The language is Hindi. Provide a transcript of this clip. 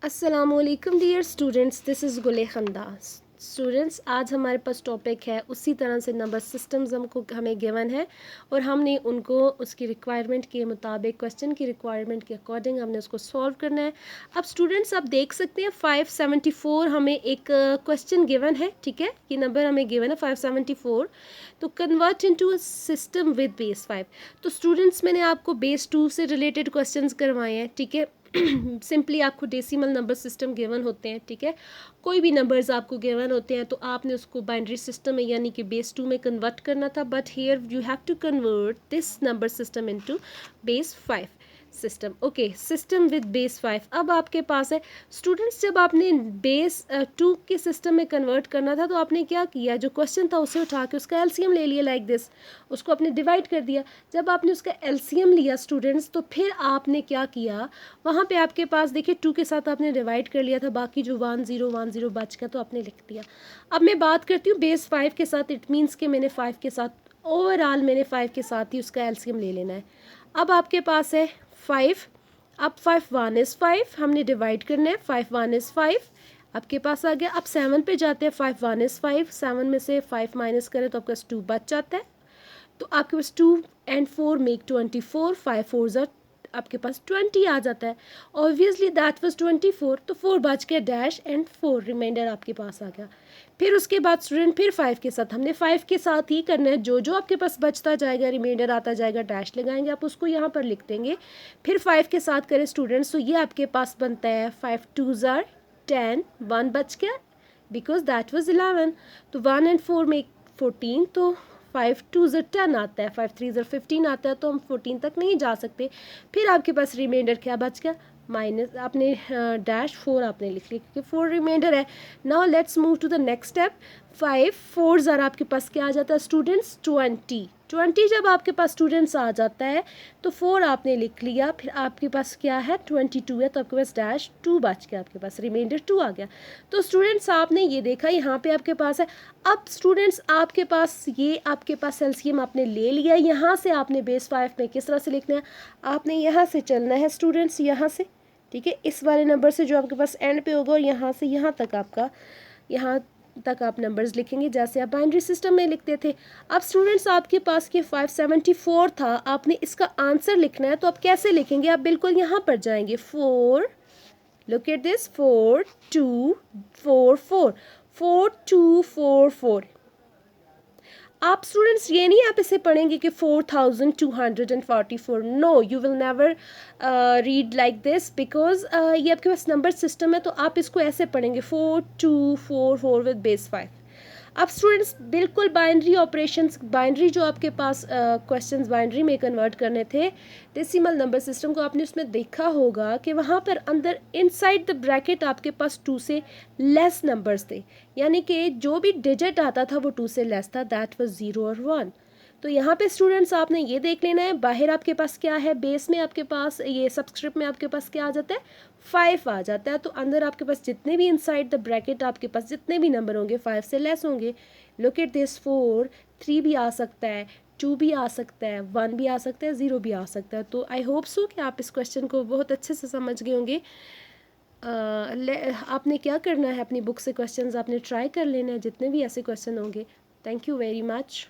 अस्सलामुअलैकुम डियर स्टूडेंट्स, दिस इज़ गुले खंदा। स्टूडेंट्स, आज हमारे पास टॉपिक है उसी तरह से नंबर सिस्टम्स हमें गिवन है और हमने उनको उसकी रिक्वायरमेंट के मुताबिक, क्वेश्चन की रिक्वायरमेंट के अकॉर्डिंग हमने उसको सॉल्व करना है। अब स्टूडेंट्स, आप देख सकते हैं 574 हमें एक क्वेश्चन गिवन है। ठीक है, ये नंबर हमें गिवन है 574। तो convert into a system with base 5। तो स्टूडेंट्स, मैंने आपको बेस 2 से रिलेटेड क्वेश्चंस करवाए हैं। ठीक है, सिंपली आपको डेसिमल नंबर सिस्टम गिवन होते हैं। ठीक है, कोई भी नंबर्स आपको गिवन होते हैं तो आपने उसको बाइनरी सिस्टम में यानी कि बेस 2 में कन्वर्ट करना था। But here you have to convert this number system into base 5 system. Okay, system with base 5 अब आपके पास है। स्टूडेंट्स, जब आपने बेस 2 के सिस्टम में कन्वर्ट करना था तो आपने क्या किया, जो क्वेश्चन था उसे उठा के उसका एलसीएम ले लिया लाइक दिस, उसको आपने डिवाइड कर दिया। जब आपने उसका एलसीएम लिया स्टूडेंट्स, तो फिर आपने क्या किया, वहाँ पे आपके पास देखिए 2 के साथ आपने डिवाइड कर लिया था, बाकी जो 1010 बच गया तो आपने लिख दिया। अब मैं बात करती हूँ बेस 5 के साथ। इट मीन्स कि मैंने 5 के साथ ओवरऑल मैंने 5 के साथ ही उसका एलसीएम ले लेना है। अब आपके पास है 5। अब 5 1 इज़ 5, हमने डिवाइड करना है। 5 1 इज़ 5 आपके पास आ गया। अब 7 पे जाते हैं। 5 1 इज़ 5, 7 में से 5 माइनस करें तो आपके पास 2 बच जाता है। तो आपके पास 2 एंड 4 मेक 24, 5 4 ज़ा आपके पास 20 आ जाता है। ऑब्वियसली दैट वाज 24, तो 4 बच गया डैश एंड 4 रिमाइंडर आपके पास आ गया। फिर उसके बाद स्टूडेंट फिर 5 के साथ हमने 5 के साथ ही करना है। जो जो आपके पास बचता जाएगा, रिमाइंडर आता जाएगा, डैश लगाएंगे, आप उसको यहाँ पर लिख देंगे। फिर 5 के साथ करें स्टूडेंट्स, तो ये आपके पास बनता है 5 2 ज़ार 10, 1 बच गया बिकॉज दैट वाज 11। तो 1 एंड 4 मेक 14, तो 5 2 ज़र 10 आता है, 5 3 ज़र 15 आता है, तो हम 14 तक नहीं जा सकते। फिर आपके पास रिमाइंडर क्या बच गया, माइनस आपने डैश 4 आपने लिख लिया क्योंकि 4 रिमाइंडर है। Now let's move to the next step. 5 4 ज़र आपके पास क्या आ जाता है स्टूडेंट्स, 20। 20 जब आपके पास स्टूडेंट्स आ जाता है तो 4 आपने लिख लिया, फिर आपके पास क्या है 22 है, तो आपके पास डैश 2 बच गया, आपके पास रिमाइंडर 2 आ गया। तो स्टूडेंट्स, आपने ये देखा यहाँ पे आपके पास है। अब स्टूडेंट्स, आपके पास ये आपके पास एलसीएम आपने ले लिया। यहाँ से आपने बेस 5 में किस तरह से लिखना है, आपने यहाँ से चलना है स्टूडेंट्स, यहाँ से। ठीक है, इस वाले नंबर से जो आपके पास एंड पे होगा और यहाँ से यहाँ तक आपका, यहाँ तक आप नंबर्स लिखेंगे जैसे आप बाइनरी सिस्टम में लिखते थे। अब स्टूडेंट्स, आपके पास ये 574 था, आपने इसका आंसर लिखना है, तो आप कैसे लिखेंगे, आप बिल्कुल यहाँ पर जाएंगे। 4, लुक एट दिस, 4 2 4 4 4 2 4 4। आप स्टूडेंट्स ये नहीं आप इसे पढ़ेंगे कि 4244। No, you will never read like this because ये आपके पास नंबर सिस्टम है, तो आप इसको ऐसे पढ़ेंगे 4244 विद बेस 5। अब स्टूडेंट्स, बिल्कुल बाइनरी ऑपरेशंस, बाइनरी जो आपके पास क्वेश्चंस बाइनरी में कन्वर्ट करने थे डेसिमल नंबर सिस्टम को, आपने उसमें देखा होगा कि वहाँ पर अंदर इनसाइड द ब्रैकेट आपके पास 2 से लेस नंबर्स थे, यानी कि जो भी डिजिट आता था वो 2 से लेस था, दैट वाज 0 और 1। तो यहाँ पे स्टूडेंट्स आपने ये देख लेना है, बाहर आपके पास क्या है, बेस में आपके पास ये सबस्क्रिप्ट में आपके पास क्या आ जाता है, 5 आ जाता है। तो अंदर आपके पास जितने भी इनसाइड द ब्रैकेट आपके पास जितने भी नंबर होंगे 5 से लेस होंगे। लुक एट दिस, 4 3 भी आ सकता है, 2 भी आ सकता है, 1 भी आ सकता है, 0 भी आ सकता है। तो आई होप सो कि आप इस क्वेश्चन को बहुत अच्छे से समझ गए होंगे। आपने क्या करना है, अपनी बुक से क्वेश्चंस आपने ट्राई कर लेना है जितने भी ऐसे क्वेश्चन होंगे। Thank you very much.